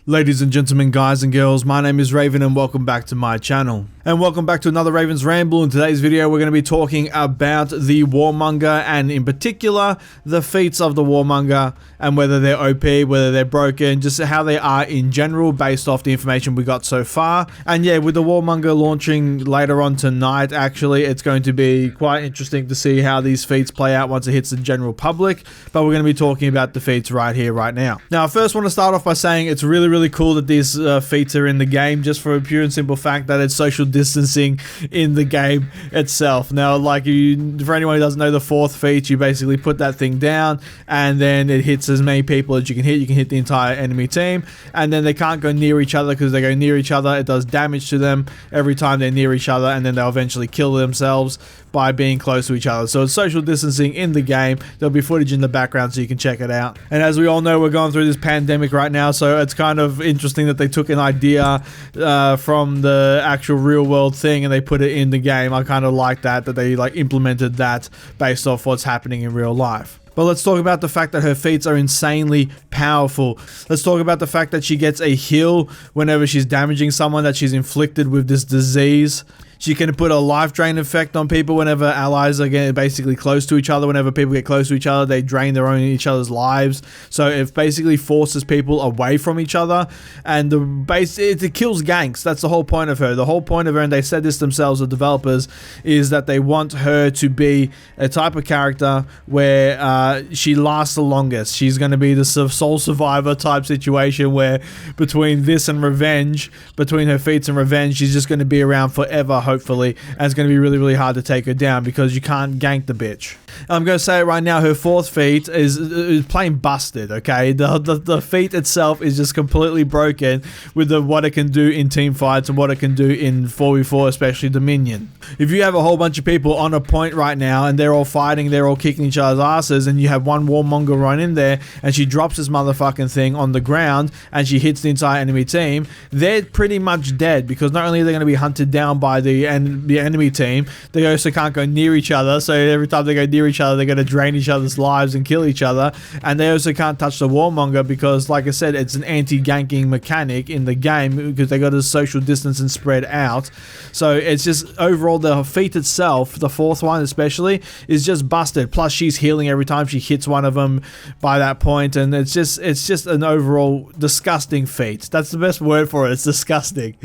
Ladies and gentlemen, guys and girls, my name is Reavyne and welcome back to my channel. And welcome back to another Raven's Ramble. In today's video, we're going to be talking about the Warmonger and in particular, the feats of the Warmonger and whether they're OP, whether they're broken, just how they are in general based off the information we got so far. And yeah, with the Warmonger launching later on tonight, actually, it's going to be quite interesting to see how these feats play out once it hits the general public. But we're going to be talking about the feats right here, right now. Now, I first want to start off by saying it's really cool that these feats are in the game, just for a pure and simple fact that it's social distancing in the game itself. Now, like, for anyone who doesn't know the fourth feat, you basically put that thing down and then it hits as many people as you can hit. You can hit the entire enemy team, and then they can't go near each other, because they go near each other, it does damage to them every time they're near each other, and then they'll eventually kill themselves by being close to each other. So it's social distancing in the game. There'll be footage in the background so you can check it out. And as we all know, we're going through this pandemic right now, so it's kind of interesting that they took an idea from the actual real world thing and they put it in the game. I kind of like that they like implemented that based off what's happening in real life. But let's talk about the fact that her feats are insanely powerful. Let's talk about the fact that she gets a heal whenever she's damaging someone that she's inflicted with this disease. She can put a life drain effect on people whenever allies are getting basically close to each other. Whenever people get close to each other, they drain each other's lives. So it basically forces people away from each other, and it kills ganks. That's the whole point of her. The whole point of her, and they said this themselves, the developers, is that they want her to be a type of character where she lasts the longest. She's going to be the sole survivor type situation where between this and revenge, between her feats and revenge, she's just going to be around forever, hopefully, and it's going to be really hard to take her down because you can't gank the bitch. I'm going to say it right now, her fourth feat is plain busted, okay? The feat itself is just completely broken with what it can do in team fights and what it can do in 4v4, especially Dominion. If you have a whole bunch of people on a point right now and they're all fighting, they're all kicking each other's asses, and you have one Warmonger run in there and she drops this motherfucking thing on the ground and she hits the entire enemy team, they're pretty much dead, because not only are they going to be hunted down by the enemy team, they also can't go near each other, so every time they go near each other, they're going to drain each other's lives and kill each other. And they also can't touch the Warmonger because, like I said, it's an anti-ganking mechanic in the game, because they got to social distance and spread out. So it's just overall, the feat itself, the fourth one especially, is just busted. Plus she's healing every time she hits one of them by that point, and it's just an overall disgusting feat. That's the best word for it. It's disgusting.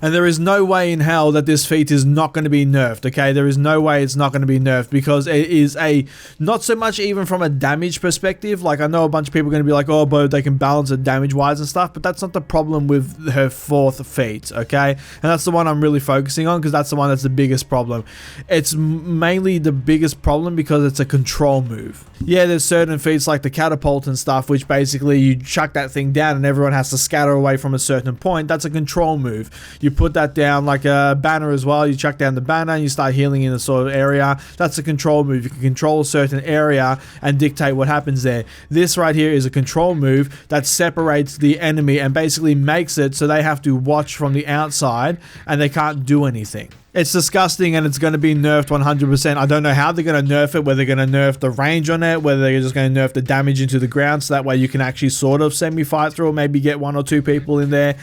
And there is no way in hell that this feat is not going to be nerfed, okay? There is no way it's not going to be nerfed, because it is not so much even from a damage perspective. Like, I know a bunch of people are going to be like, oh, but they can balance it damage-wise and stuff, but that's not the problem with her fourth feat, okay? And that's the one I'm really focusing on, because that's the one that's the biggest problem. It's mainly the biggest problem because it's a control move. Yeah, there's certain feats like the catapult and stuff, which basically you chuck that thing down and everyone has to scatter away from a certain point. That's a control move. You put that down like a banner as well. You chuck down the banner and you start healing in a sort of area. That's a control move. You can control a certain area and dictate what happens there. This right here is a control move that separates the enemy and basically makes it so they have to watch from the outside and they can't do anything. It's disgusting, and it's going to be nerfed 100%. I don't know how they're going to nerf it, whether they're going to nerf the range on it, whether they're just going to nerf the damage into the ground, so that way you can actually sort of semi-fight through, or maybe get one or two people in there.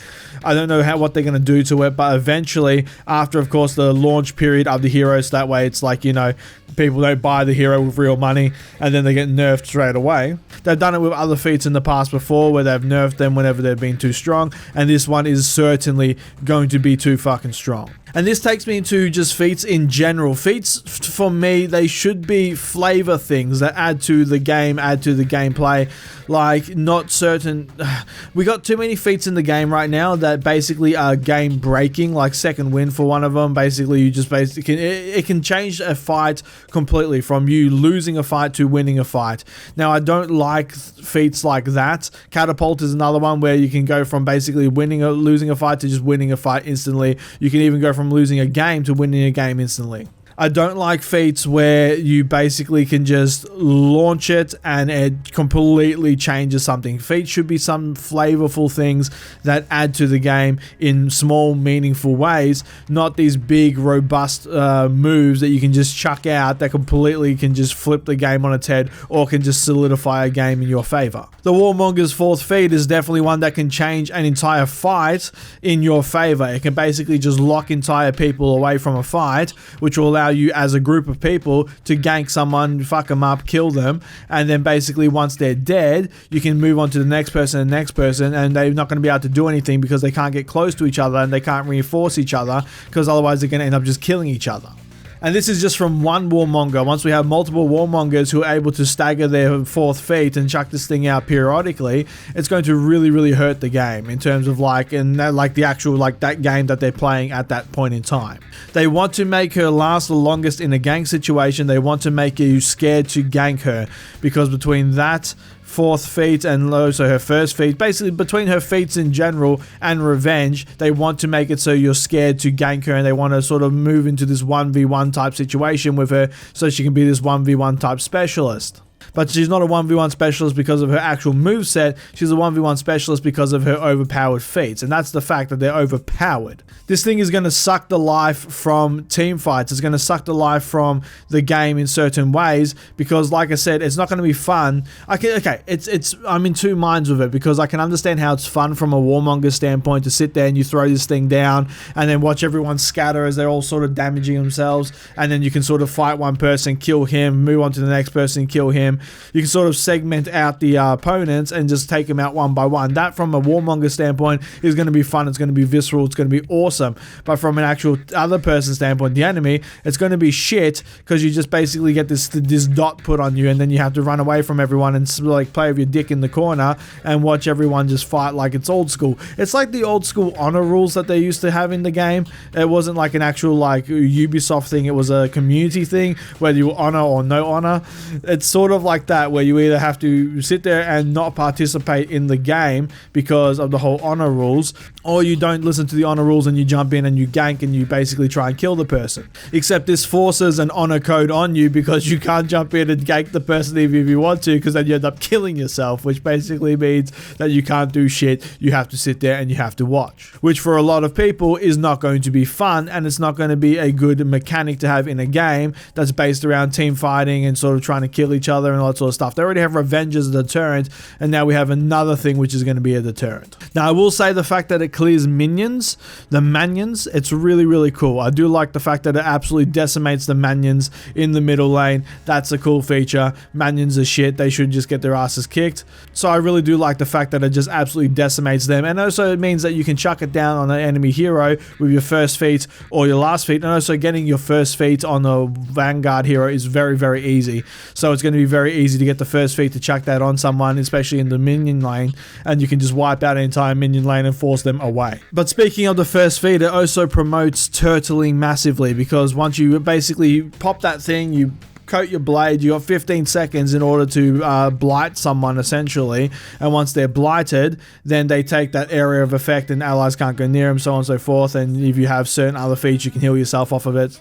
I don't know what they're going to do to it, but eventually, after, of course, the launch period of the heroes, that way it's like, you know, people don't buy the hero with real money, and then they get nerfed straight away. They've done it with other feats in the past before, where they've nerfed them whenever they've been too strong, and this one is certainly going to be too fucking strong. And this takes me into just feats in general. Feats, for me, they should be flavor things that add to the game, add to the gameplay. Like, not certain... We got too many feats in the game right now that basically are game breaking, like second win for one of them. Basically, you just it can change a fight completely, from you losing a fight to winning a fight. Now, I don't like feats like that. Catapult is another one where you can go from basically losing a fight to just winning a fight instantly. You can even go from losing a game to winning a game instantly. I don't like feats where you basically can just launch it and it completely changes something. Feats should be some flavorful things that add to the game in small, meaningful ways, not these big, robust moves that you can just chuck out that completely can just flip the game on its head or can just solidify a game in your favor. The Warmonger's fourth feat is definitely one that can change an entire fight in your favor. It can basically just lock entire people away from a fight, which will allow you as a group of people to gank someone, fuck them up, kill them, and then basically once they're dead, you can move on to the next person and the next person, and they're not going to be able to do anything because they can't get close to each other and they can't reinforce each other, because otherwise they're going to end up just killing each other. And this is just from one Warmonger. Once we have multiple Warmongers who are able to stagger their fourth feat and chuck this thing out periodically, it's going to really, really hurt the game in terms of the actual that game that they're playing at that point in time. They want to make her last the longest in a gank situation. They want to make you scared to gank her, because between that fourth feat and also her first feat, basically between her feats in general and revenge, they want to make it so you're scared to gank her, and they want to sort of move into this 1v1 type situation with her so she can be this 1v1 type specialist. But she's not a 1v1 specialist because of her actual moveset, she's a 1v1 specialist because of her overpowered feats, and that's the fact that they're overpowered. This thing is going to suck the life from team fights, it's going to suck the life from the game in certain ways, because like I said, it's not going to be fun. I'm in two minds with it, because I can understand how it's fun from a Warmonger standpoint to sit there and you throw this thing down and then watch everyone scatter as they're all sort of damaging themselves, and then you can sort of fight one person, kill him, move on to the next person, kill him. You can sort of segment out the opponents and just take them out one by one. That from a Warmonger standpoint is going to be fun, it's going to be visceral, it's going to be awesome. But from an actual other person standpoint, the enemy, it's going to be shit, because you just basically get this dot put on you, and then you have to run away from everyone and play with your dick in the corner and watch everyone just fight like it's old school. It's like the old school honor rules that they used to have in the game. It wasn't like an actual Ubisoft thing, it was a community thing, whether you honor or no honor. It's sort of like that, where you either have to sit there and not participate in the game because of the whole honor rules, or you don't listen to the honor rules and you jump in and you gank and you basically try and kill the person. Except this forces an honor code on you, because you can't jump in and gank the person even if you want to, because then you end up killing yourself, which basically means that you can't do shit. You have to sit there and you have to watch, which for a lot of people is not going to be fun, and it's not going to be a good mechanic to have in a game that's based around team fighting and sort of trying to kill each other and all that sort of stuff. They already have revenge as a deterrent, and now we have another thing which is going to be a deterrent. Now I will say the fact that it clears minions, the manions, it's really, really cool. I do like the fact that it absolutely decimates the manions in the middle lane. That's a cool feature. Manions are shit, they should just get their asses kicked. So I really do like the fact that it just absolutely decimates them, and also it means that you can chuck it down on an enemy hero with your first feat or your last feat, and also getting your first feat on the Vanguard hero is very, very easy. So it's going to be very easy to get the first feat to chuck that on someone, especially in the minion lane, and you can just wipe out an entire minion lane and force them away. But speaking of the first feat, it also promotes turtling massively, because once you basically pop that thing, you coat your blade, you got 15 seconds in order to blight someone essentially, and once they're blighted, then they take that area of effect and allies can't go near them, so on and so forth, and if you have certain other feats you can heal yourself off of it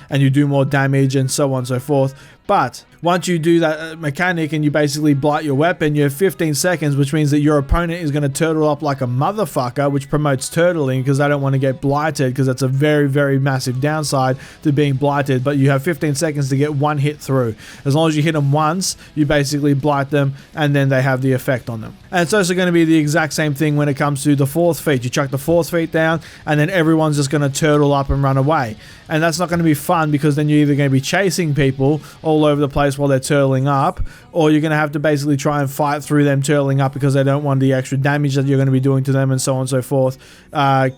and you do more damage and so on and so forth. But once you do that mechanic and you basically blight your weapon, you have 15 seconds, which means that your opponent is going to turtle up like a motherfucker, which promotes turtling, because they don't want to get blighted, because that's a very, very massive downside to being blighted. But you have 15 seconds to get one hit through. As long as you hit them once, you basically blight them, and then they have the effect on them. And it's also going to be the exact same thing when it comes to the fourth feat. You chuck the fourth feat down, and then everyone's just going to turtle up and run away. And that's not going to be fun, because then you're either going to be chasing people all over the place while they're turtling up, or you're going to have to basically try and fight through them turtling up, because they don't want the extra damage that you're going to be doing to them and so on and so forth,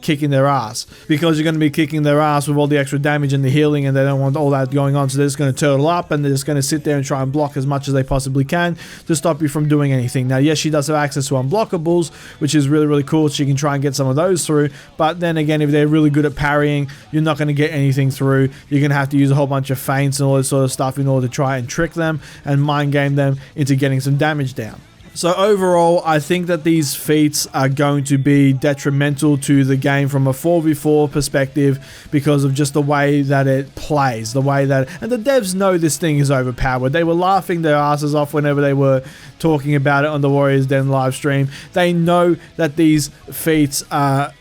kicking their ass. Because you're going to be kicking their ass with all the extra damage and the healing, and they don't want all that going on, so they're just going to turtle up and they're just going to sit there and try and block as much as they possibly can to stop you from doing anything. Now yes, she does have access to unblockables, which is really, really cool. She can try and get some of those through, but then again, if they're really good at parrying, you're not going to get anything through. You're going to have to use a whole bunch of feints and all this sort of stuff in order to try and trick them and mind game them into getting some damage down. So overall, I think that these feats are going to be detrimental to the game from a 4v4 perspective because of just the way that it plays, the way that, and the devs know this thing is overpowered. They were laughing their asses off whenever they were talking about it on the Warriors Den live stream. They know that these feats are,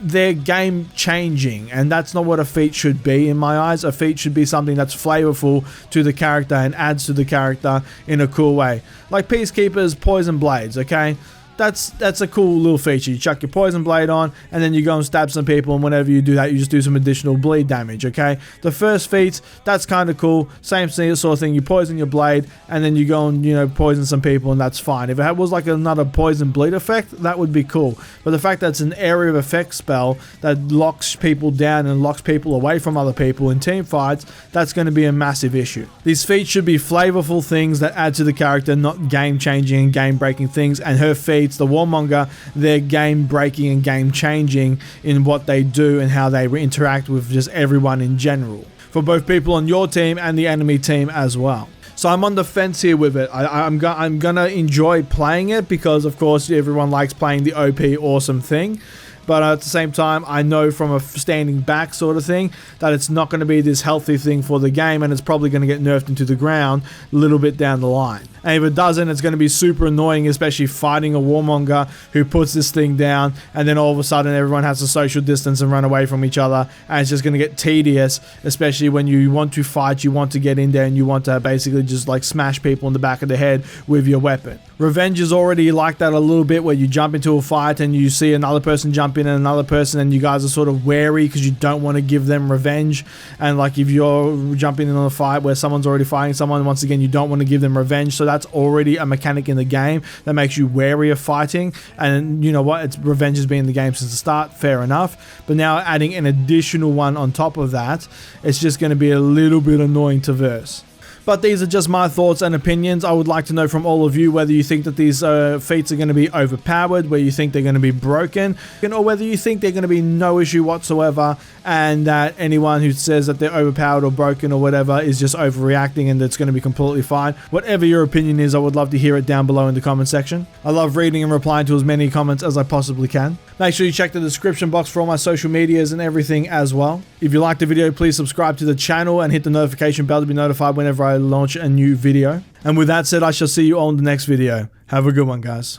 they're game changing, and that's not what a feat should be in my eyes. A feat should be something that's flavorful to the character and adds to the character in a cool way. Like Peacekeeper's Poison Blades, okay? That's a cool little feature. You chuck your poison blade on, and then you go and stab some people, and whenever you do that, you just do some additional bleed damage, okay? The first feat, that's kind of cool. Same sort of thing. You poison your blade, and then you go and, you know, poison some people, and that's fine. If it was like another poison bleed effect, that would be cool. But the fact that it's an area of effect spell that locks people down and locks people away from other people in team fights, that's going to be a massive issue. These feats should be flavorful things that add to the character, not game-changing and game-breaking things, and her feat, the Warmonger, they're game breaking and game changing in what they do and how they interact with just everyone in general, for both people on your team and the enemy team as well. So I'm on the fence here with it. I'm gonna enjoy playing it because of course everyone likes playing the OP awesome thing. But at the same time, I know from a standing back sort of thing that it's not going to be this healthy thing for the game, and it's probably going to get nerfed into the ground a little bit down the line. And if it doesn't, it's going to be super annoying, especially fighting a Warmonger who puts this thing down, and then all of a sudden everyone has to social distance and run away from each other, and it's just going to get tedious, especially when you want to fight, you want to get in there, and you want to basically just like smash people in the back of the head with your weapon. Revenge is already like that a little bit, where you jump into a fight and you see another person jump in and another person, and you guys are sort of wary because you don't want to give them revenge. And like if you're jumping in on a fight where someone's already fighting someone, once again you don't want to give them revenge. So that's already a mechanic in the game that makes you wary of fighting. And you know what, it's revenge has been in the game since the start, fair enough, but now adding an additional one on top of that, it's just going to be a little bit annoying to verse. But these are just my thoughts and opinions. I would like to know from all of you whether you think that these feats are going to be overpowered, whether you think they're going to be broken, or whether you think they're going to be no issue whatsoever, and that anyone who says that they're overpowered or broken or whatever is just overreacting and it's going to be completely fine. Whatever your opinion is, I would love to hear it down below in the comment section. I love reading and replying to as many comments as I possibly can. Make sure you check the description box for all my social medias and everything as well. If you liked the video, please subscribe to the channel and hit the notification bell to be notified whenever I launch a new video. And with that said, I shall see you all in the next video. Have a good one, guys.